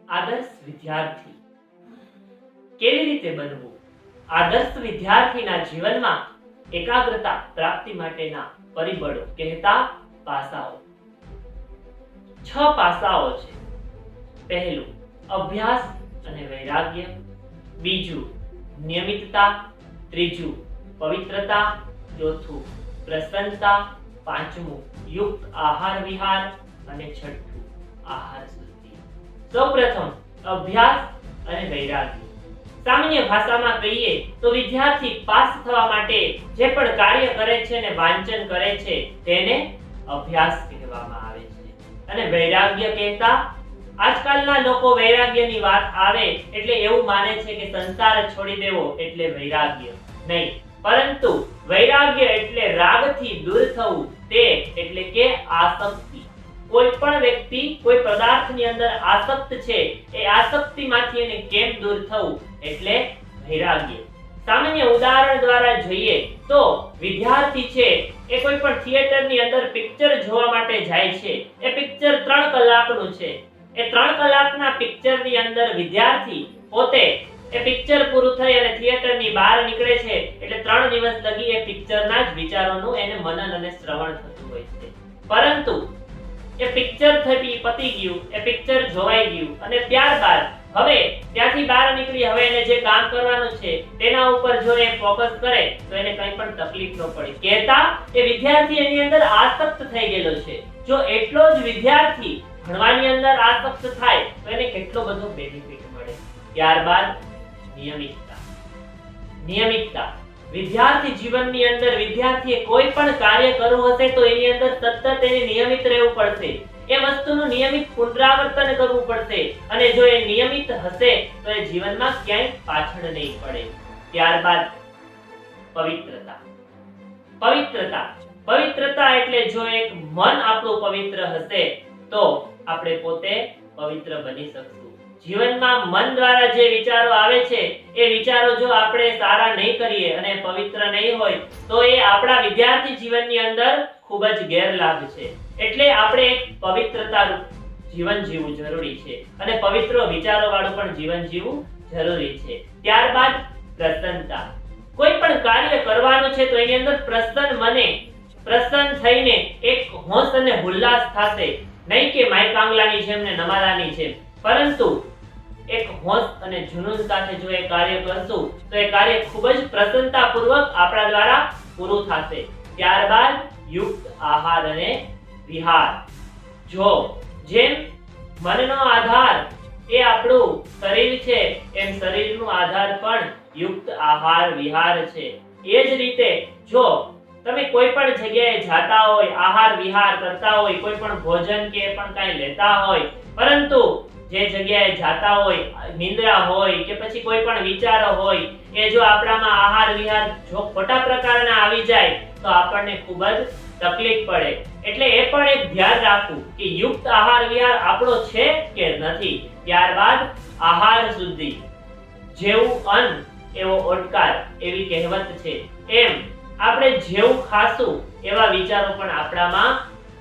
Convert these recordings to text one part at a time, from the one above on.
આદર્શ વિદ્યાર્થી કેવી રીતે બનવું? આદર્શ વિદ્યાર્થીના જીવનમાં એકાગ્રતા પ્રાપ્તિ માટેના પરિબળો કહેતા પાસાઓ 6 પાસાઓ છે. પહેલું અભ્યાસ અને વૈરાગ્ય, બીજું નિયમિતતા, ત્રીજું પવિત્રતા, ચોથું પ્રસન્નતા, પાંચમું યુક્ત આહાર વિહાર અને છઠ્ઠું આહાર શુદ્ધિ. સૌપ્રથમ અભ્યાસ અને વૈરાગ્ય. સામાન્ય ભાષામાં કહીએ તો વિદ્યાર્થી પાસ થવા માટે જે પણ કાર્ય કરે છે અને વાંચન કરે છે તેને અભ્યાસ કહેવામાં આવે છે. અને વૈરાગ્ય કહેતા આજકાલના લોકો વૈરાગ્યની વાત આવે એટલે એવું માને છે કે સંસાર છોડી દેવો એટલે વૈરાગ્ય નહીં, પરંતુ વૈરાગ્ય એટલે રાગથી દૂર થવું, તે એટલે કે આસક્તિ. કોઈ પણ વ્યક્તિ કોઈ પદાર્થની અંદર આસક્ત છે, એ આસક્તિમાંથી એને કેમ દૂર થવું એટલે વૈરાગ્ય. સામાન્ય ઉદાહરણ દ્વારા જોઈએ તો વિદ્યાર્થી છે એ કોઈ પણ થિયેટરની અંદર પિક્ચર જોવા માટે જાય છે. એ પિક્ચર 3 કલાકનું છે. એ 3 કલાકના પિક્ચરની અંદર વિદ્યાર્થી પોતે એ પિક્ચર પૂરું થઈ અને થિયેટરની બહાર નીકળે છે એટલે 3 દિવસ લગી એ પિક્ચરના જ વિચારોનું એને મનન અને શ્રવણ થતું હોય છે. પરંતુ એ પિક્ચર પતી ગયું, એ પિક્ચર જોવાઈ ગયું અને ત્યારબાદ હવે ત્યાંથી બહાર નીકળી હવે એને જે કામ કરવાનું છે તેના ઉપર જો એ ફોકસ કરે તો એને કંઈ પણ તકલીફ ન પડે. કહેતા એ વિદ્યાર્થી એની અંદર આસક્ત થઈ ગયેલો છે. જો એટલો જ વિદ્યાર્થી ભણવાની અંદર આસક્ત થાય તો એને કેટલો બધો બેનિફિટ મળે. ત્યારબાદ નિયમિતતા. વિદ્યાર્થી જીવનની અંદર વિદ્યાર્થીએ કોઈ પણ કાર્ય કરવું હશે તો એની અંદર સતત એને નિયમિત રહેવું પડશે. એ વસ્તુનું નિયમિત પુનરાવર્તન કરવું પડશે અને જો એ નિયમિત હશે તો એ જીવનમાં ક્યાંય પાછળ નહીં પડે. ત્યારબાદ પવિત્રતા એટલે જો એક મન આપણું પવિત્ર હશે તો આપણે પોતે પવિત્ર બની શકશું. જીવનમાં મન દ્વારા જે વિચારો આવે છે એ વિચારો જો આપણે સારા નહીં કરીએ અને પવિત્ર નહીં હોય તો એ આપણા વિદ્યાર્થી જીવનની અંદર ખૂબ જ ગેરલાભ છે. એટલે આપણે એક પવિત્રતારૂપ જીવન જીવવું જરૂરી છે અને પવિત્ર વિચારો વાળું પણ જીવન જીવવું જરૂરી છે. ત્યારબાદ પ્રસન્નતા. કોઈ પણ કાર્ય કરવાનું છે તો એની અંદર પ્રસન્ન થઈને એક હોશ અને ઉલ્લાસ થશે, નહીં કે માયકાંગલાની જેમ ને નમાલાની જેમ, પરંતુ એક હોશ અને જુનૂન સાથે જો એ કાર્ય કરશું તો એ કાર્ય ખૂબ જ પ્રસન્નતાપૂર્વક આપણા દ્વારા પૂરું થશે. ત્યારબાદ યુક્ત આહાર અને વિહાર. જો જેમ મનનો આધાર એ આપણું શરીર છે એમ શરીરનો આધાર પણ યુક્ત આહાર વિહાર છે. એ જ રીતે જો તમે કોઈ પણ જગ્યાએ જાતા હોય, આહાર વિહાર કરતા હોય, કોઈ પણ ભોજન કે પણ કાંઈ લેતા હોય, પરંતુ જે જગ્યાએ જાતા હોય, નિંદ્રા હોય કે પછી કોઈ પણ વિચારો હોય, એ જો આપણામાં આહાર વિહાર જો ખોટા પ્રકારના આવી જાય તો આપણને ખૂબ જ તકલીફ પડે. એટલે એ પણ એક ધ્યાન રાખવું કે યુક્ત આહાર વિહાર આપણો છે કે નથી. ત્યારબાદ આહાર શુદ્ધિ. જેવું અન્ન એવો ઓડકાર એવી કહેવત છે, એમ આપણે જેવું ખાશું એવા વિચારો પણ આપણામાં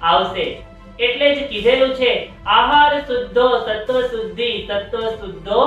આવશે. એટલે જ કીધેલું છે આહાર શુદ્ધો સત્વ શુદ્ધિ, સત્વ શુદ્ધો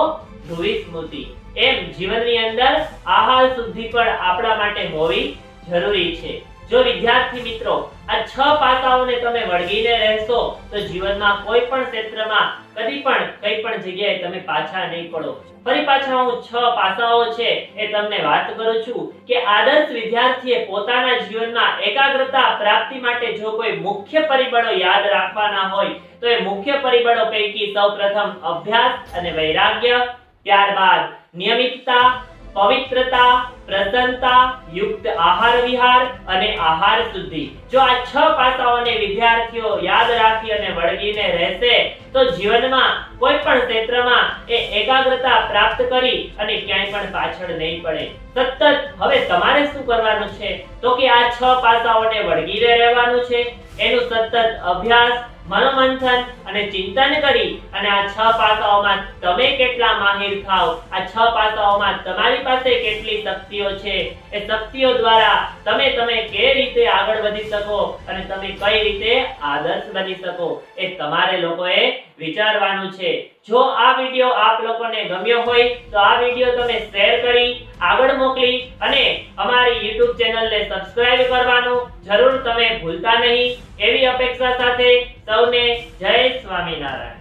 ધ્રુવી સ્મૃતિ. એમ જીવનની અંદર આહાર શુદ્ધિ પણ આપણા માટે હોવી જરૂરી છે. જો વિદ્યાર્થી મિત્રો આ 6 પાસાઓને તમે વળગીને રહેશો તો જીવનમાં કોઈ પણ ક્ષેત્રમાં કદી પણ કઈ પણ જગ્યાએ તમે પાછા નહીં પડો. ફરી પાછા હું 6 પાસાઓ છે એ તમને વાત કરું છું કે આદર્શ વિદ્યાર્થીએ પોતાના જીવનમાં એકાગ્રતા પ્રાપ્તિ માટે જો કોઈ મુખ્ય પરિબળો યાદ રાખવાના હોય તો એ મુખ્ય પરિબળો પૈકી સૌપ્રથમ અભ્યાસ અને વૈરાગ્ય, ત્યારબાદ નિયમિતતા, પવિત્રતા, પ્રસન્નતા, યુક્ત આહાર વિહાર અને આહાર શુદ્ધિ. જો આ 6 પાસાઓને વિદ્યાર્થીઓ યાદ રાખી અને વળગીને રહેશે તો જીવનમાં કોઈ પણ ક્ષેત્રમાં એ એકાગ્રતા પ્રાપ્ત કરી અને ક્યાંય પણ પાછળ નહીં પડે. સતત હવે તમારે શું કરવાનું છે તો કે આ 6 પાસાઓને વળગીને રહેવાનું છે. એનું સતત અભ્યાસ, મનોમંથન અને ચિંતન કરી અને આ 6 પાસાઓમાં તમે કેટલા માહિર થાવ, આ 6 પાસાઓમાં તમારી પાસે કેટલી શક્તિઓ છે, એ શક્તિઓ દ્વારા તમે કેવી રીતે આગળ વધી શકો અને તમે કઈ રીતે આદર્શ બની શકો, એ તમારે લોકોએ વિચારવાનું છે. જો આ વિડિયો આપ લોકોને ગમ્યો હોય તો આ વિડિયો તમે શેર કરી આગળ મોકલી અને અમારી YouTube ચેનલને સબસ્ક્રાઇબ કરવાનું જરૂર તમે ભૂલતા નહીં. એવી અપેક્ષા સાથે સૌને જય સ્વામિનારાયણ.